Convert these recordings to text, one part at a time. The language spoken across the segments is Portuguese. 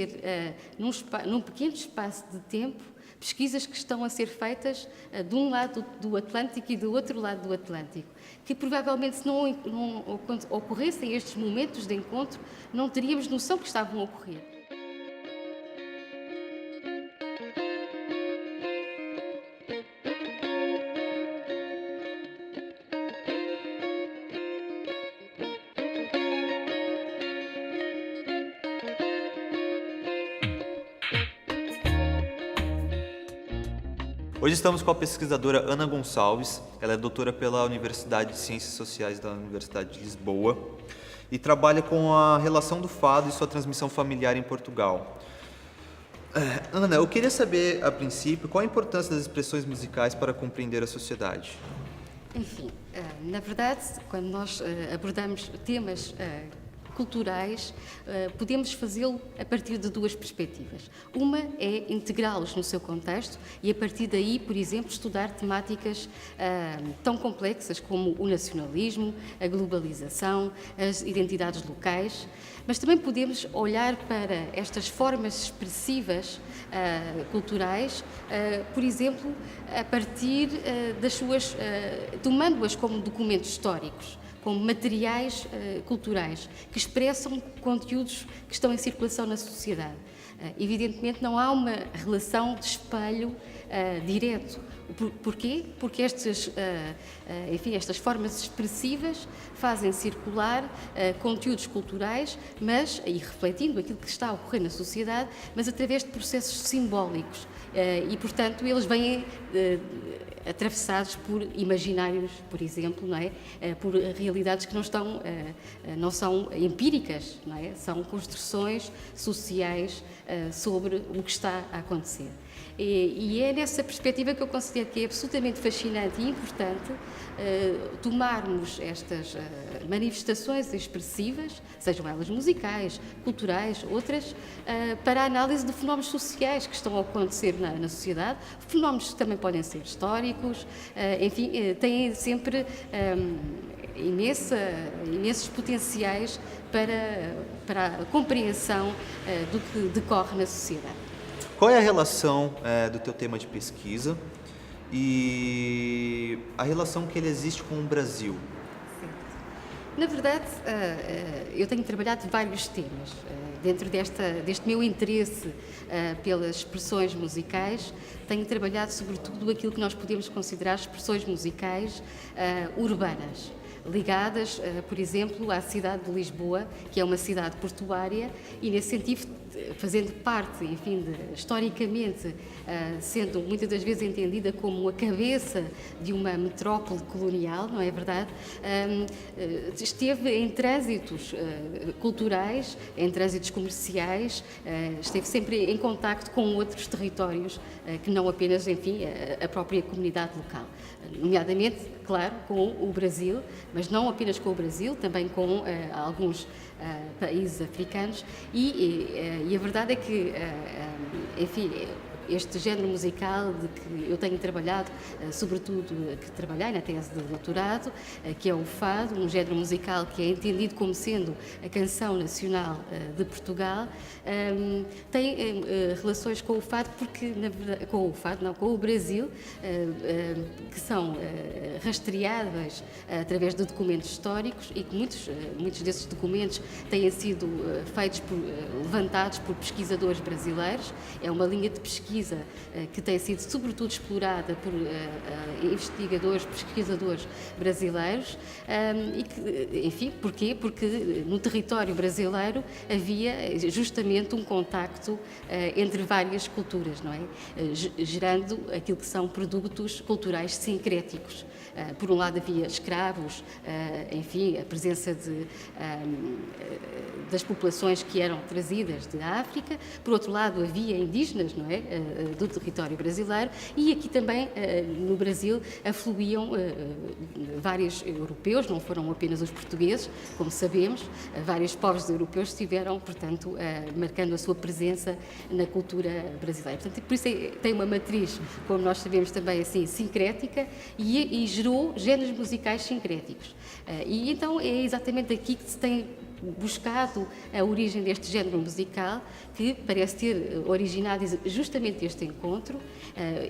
reconhecer num pequeno espaço de tempo pesquisas que estão a ser feitas de um lado do Atlântico e do outro lado do Atlântico, que provavelmente se não ocorressem estes momentos de encontro, não teríamos noção que estavam a ocorrer. Hoje estamos com a pesquisadora Ana Gonçalves. Ela é doutora pela Universidade de Ciências Sociais da Universidade de Lisboa e trabalha com a relação do fado e sua transmissão familiar em Portugal. Ana, eu queria saber, a princípio, qual a importância das expressões musicais para compreender a sociedade? Enfim, na verdade, quando nós abordamos temas culturais, podemos fazê-lo a partir de duas perspectivas. Uma é integrá-los no seu contexto e, a partir daí, por exemplo, estudar temáticas tão complexas como o nacionalismo, a globalização, as identidades locais, mas também podemos olhar para estas formas expressivas culturais, por exemplo, a partir das suas, tomando-as como documentos históricos, como materiais culturais que expressam conteúdos que estão em circulação na sociedade. Evidentemente não há uma relação de espelho direto. Porquê? Porque estas formas expressivas fazem circular conteúdos culturais, mas, e refletindo aquilo que está a ocorrer na sociedade, mas através de processos simbólicos. E, portanto, eles vêm atravessados por imaginários, por exemplo, não é? Por realidades que não são empíricas, não é? São construções sociais sobre o que está a acontecer. E é nessa perspectiva que eu considero que é absolutamente fascinante e importante tomarmos estas manifestações expressivas, sejam elas musicais, culturais, outras, para a análise de fenómenos sociais que estão a acontecer na sociedade, fenómenos que também podem ser históricos, enfim, têm sempre imensos potenciais para a compreensão do que decorre na sociedade. Qual é a relação do teu tema de pesquisa e a relação que ele existe com o Brasil? Na verdade, eu tenho trabalhado vários temas. Dentro deste meu interesse pelas expressões musicais, tenho trabalhado sobretudo aquilo que nós podemos considerar expressões musicais urbanas, ligadas, por exemplo, à cidade de Lisboa, que é uma cidade portuária, e nesse sentido, fazendo parte, enfim, historicamente, sendo muitas das vezes entendida como a cabeça de uma metrópole colonial, não é verdade? Esteve em trânsitos culturais, em trânsitos comerciais, esteve sempre em contacto com outros territórios que não apenas, enfim, a própria comunidade local. Nomeadamente, claro, com o Brasil, mas não apenas com o Brasil, também com alguns países africanos e a verdade é que, enfim, este género musical de que eu tenho trabalhado, sobretudo que trabalhei na tese de doutorado, que é o fado, um género musical que é entendido como sendo a canção nacional de Portugal, tem relações com o fado porque, na verdade, com o Brasil, que são rastreadas através de documentos históricos e que muitos desses documentos têm sido levantados por pesquisadores brasileiros. É uma linha de pesquisa que tem sido sobretudo explorada por pesquisadores brasileiros e que, enfim, porquê? Porque no território brasileiro havia justamente um contacto entre várias culturas, não é? Gerando aquilo que são produtos culturais sincréticos. Por um lado havia escravos, enfim, a presença das populações que eram trazidas da África, por outro lado havia indígenas, não é? Do território brasileiro e aqui também no Brasil afluíam vários europeus, não foram apenas os portugueses, como sabemos, vários povos europeus estiveram, portanto, marcando a sua presença na cultura brasileira. Portanto, por isso tem uma matriz, como nós sabemos também assim, sincrética e gerou géneros musicais sincréticos. E então é exatamente aqui que se tem buscado a origem deste género musical, que parece ter originado justamente este encontro,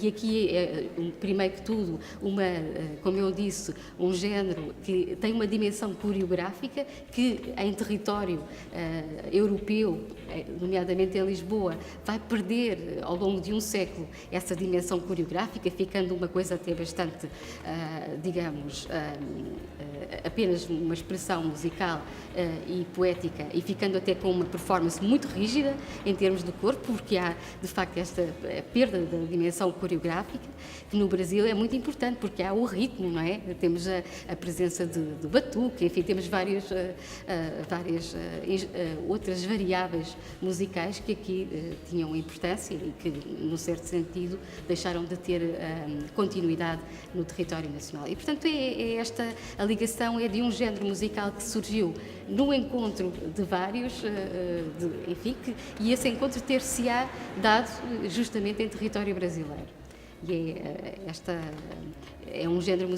e aqui é, primeiro que tudo, como eu disse, um género que tem uma dimensão coreográfica, que em território europeu, nomeadamente em Lisboa, vai perder ao longo de um século essa dimensão coreográfica, ficando uma coisa até bastante, digamos, apenas uma expressão musical e poética, e ficando até com uma performance muito rígida em termos do corpo, porque há de facto esta perda da dimensão coreográfica, que no Brasil é muito importante, porque há o ritmo, não é? Temos a presença do batuque, enfim, temos várias outras variáveis musicais que aqui tinham importância e que, num certo sentido, deixaram de ter continuidade no território nacional. E, portanto, a ligação é de um género musical que surgiu no encontro de vários, enfim, e esse encontro ter-se-á dado justamente em território brasileiro. E é um género,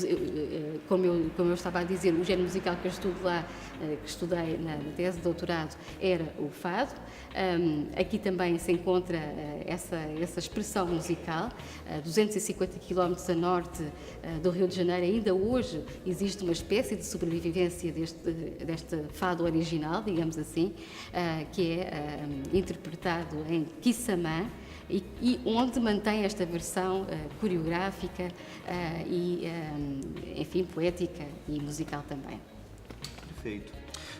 como eu estava a dizer, o género musical que eu estudo lá, que estudei na tese de doutorado, era o fado. Aqui também se encontra essa expressão musical, 250 km a norte do Rio de Janeiro. Ainda hoje existe uma espécie de sobrevivência deste fado original, digamos assim, que é interpretado em Quissamã, e onde mantém esta versão coreográfica e, enfim, poética e musical também. Perfeito.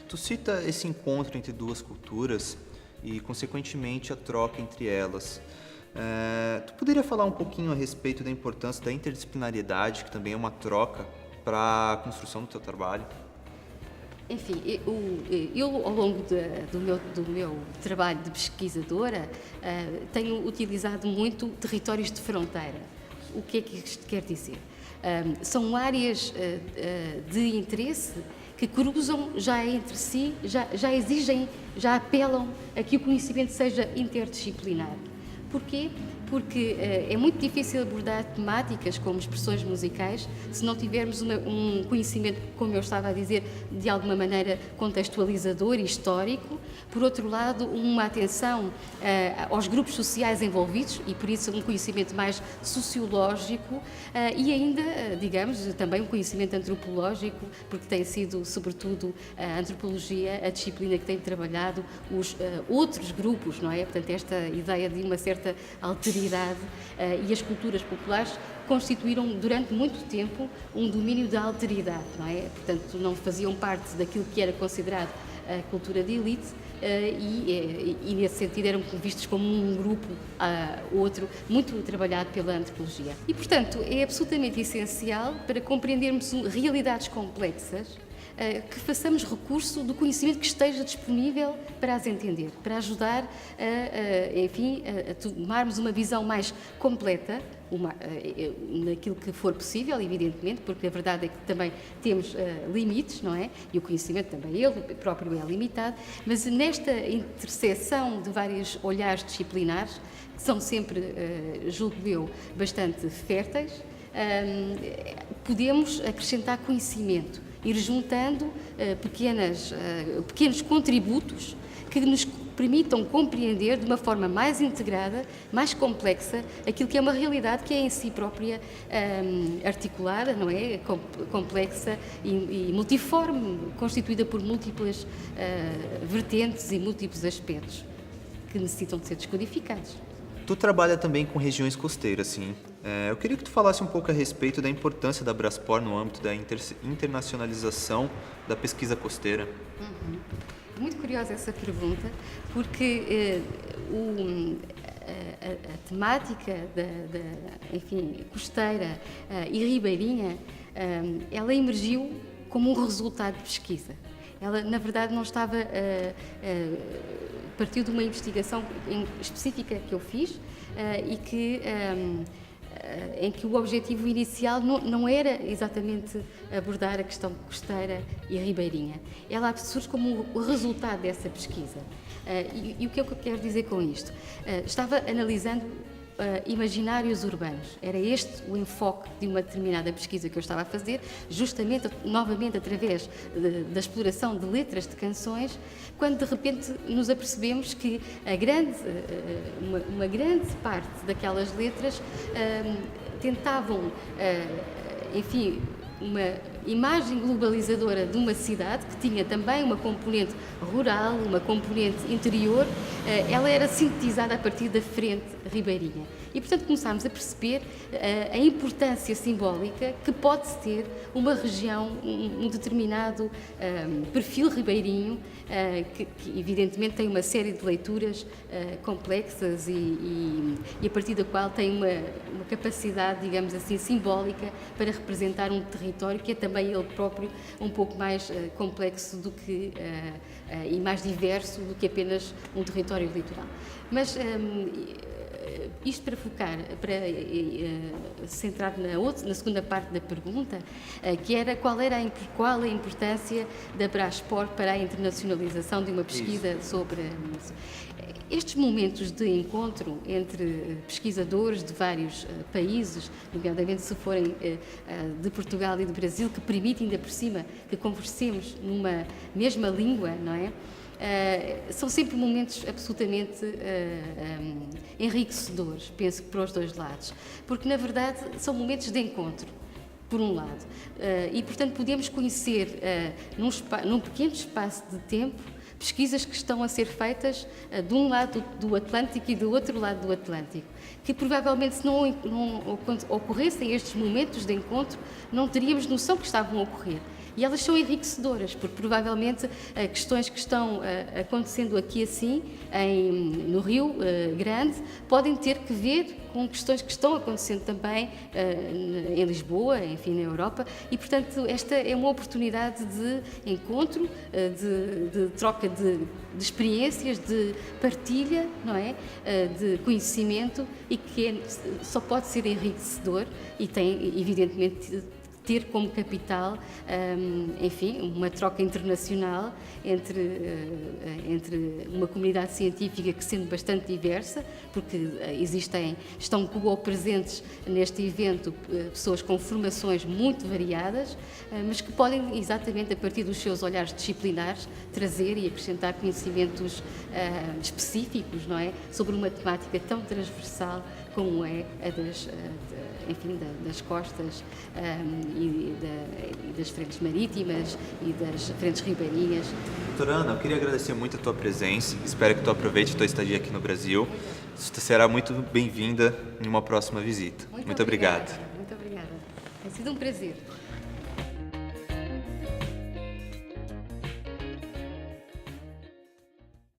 Tu cita esse encontro entre duas culturas e, consequentemente, a troca entre elas. Tu poderia falar um pouquinho a respeito da importância da interdisciplinariedade, que também é uma troca para a construção do teu trabalho? Enfim, eu ao longo do meu trabalho de pesquisadora tenho utilizado muito territórios de fronteira. O que é que isto quer dizer? São áreas de interesse que cruzam já entre si, já exigem, já apelam a que o conhecimento seja interdisciplinar. Porquê? Porque é muito difícil abordar temáticas como expressões musicais se não tivermos um conhecimento, como eu estava a dizer, de alguma maneira contextualizador e histórico. Por outro lado, uma atenção aos grupos sociais envolvidos e, por isso, um conhecimento mais sociológico e ainda, digamos, também um conhecimento antropológico, porque tem sido, sobretudo, a antropologia a disciplina que tem trabalhado os outros grupos, não é? Portanto, esta ideia de uma certa alteridade e as culturas populares constituíram durante muito tempo um domínio da alteridade, não é? Portanto, não faziam parte daquilo que era considerado a cultura de elite e nesse sentido eram vistos como um grupo outro muito trabalhado pela antropologia. E, portanto, é absolutamente essencial para compreendermos realidades complexas que façamos recurso do conhecimento que esteja disponível para as entender, para ajudar a tomarmos uma visão mais completa, naquilo que for possível, evidentemente, porque a verdade é que também temos limites, não é? E o conhecimento também, ele próprio é limitado, mas nesta interseção de vários olhares disciplinares, que são sempre, julgo eu, bastante férteis, podemos acrescentar conhecimento, ir juntando pequenos contributos que nos permitam compreender de uma forma mais integrada, mais complexa, aquilo que é uma realidade que é em si própria articulada, não é? Complexa e multiforme, constituída por múltiplas vertentes e múltiplos aspectos que necessitam de ser descodificados. Tu trabalha também com regiões costeiras, sim. Eu queria que tu falasse um pouco a respeito da importância da Braspor no âmbito da internacionalização da pesquisa costeira. Muito curiosa essa pergunta, porque a temática enfim, costeira e ribeirinha, ela emergiu como um resultado de pesquisa. Ela, na verdade, não estava... partiu de uma investigação específica que eu fiz e que... em que o objetivo inicial não era exatamente abordar a questão costeira e ribeirinha. Ela surge como o resultado dessa pesquisa. E o que é que eu quero dizer com isto? Estava analisando imaginários urbanos. Era este o enfoque de uma determinada pesquisa que eu estava a fazer, justamente, novamente, através da exploração de letras de canções, quando de repente nos apercebemos que uma grande parte daquelas letras tentavam, enfim, uma imagem globalizadora de uma cidade que tinha também uma componente rural, uma componente interior, ela era sintetizada a partir da frente ribeirinha. E, portanto, começámos a perceber a importância simbólica que pode ter uma região, um determinado perfil ribeirinho, que evidentemente tem uma série de leituras complexas e a partir da qual tem uma capacidade, digamos assim, simbólica para representar um território que é também ele próprio um pouco mais complexo do que, e mais diverso do que apenas um território litoral. Mas isto para focar, para centrar na segunda parte da pergunta, que era qual a importância da Brasport para a internacionalização de uma pesquisa sobre estes momentos de encontro entre pesquisadores de vários países, nomeadamente se forem de Portugal e do Brasil, que permitem ainda por cima que conversemos numa mesma língua, não é? São sempre momentos absolutamente enriquecedores, penso que para os dois lados, porque na verdade são momentos de encontro, por um lado, e portanto podemos conhecer num pequeno espaço de tempo pesquisas que estão a ser feitas de um lado do Atlântico e do outro lado do Atlântico, que provavelmente se não ocorressem estes momentos de encontro, não teríamos noção que estavam a ocorrer. E elas são enriquecedoras, porque provavelmente questões que estão acontecendo aqui assim, no Rio Grande, podem ter que ver com questões que estão acontecendo também em Lisboa, enfim, na Europa, e portanto esta é uma oportunidade de encontro, de troca de experiências, de partilha, não é? De conhecimento e que só pode ser enriquecedor e tem, evidentemente, ter como capital, enfim, uma troca internacional entre uma comunidade científica que, sendo bastante diversa, porque estão presentes neste evento pessoas com formações muito variadas, mas que podem, exatamente a partir dos seus olhares disciplinares, trazer e acrescentar conhecimentos específicos, não é? Sobre uma temática tão transversal como é a das costas e das frentes marítimas e das frentes ribeirinhas. Doutora Ana, eu queria agradecer muito a tua presença, espero que tu aproveite a tua estadia aqui no Brasil. Tu será muito bem-vinda em uma próxima visita. Muito obrigado. Muito obrigada. Tem sido um prazer.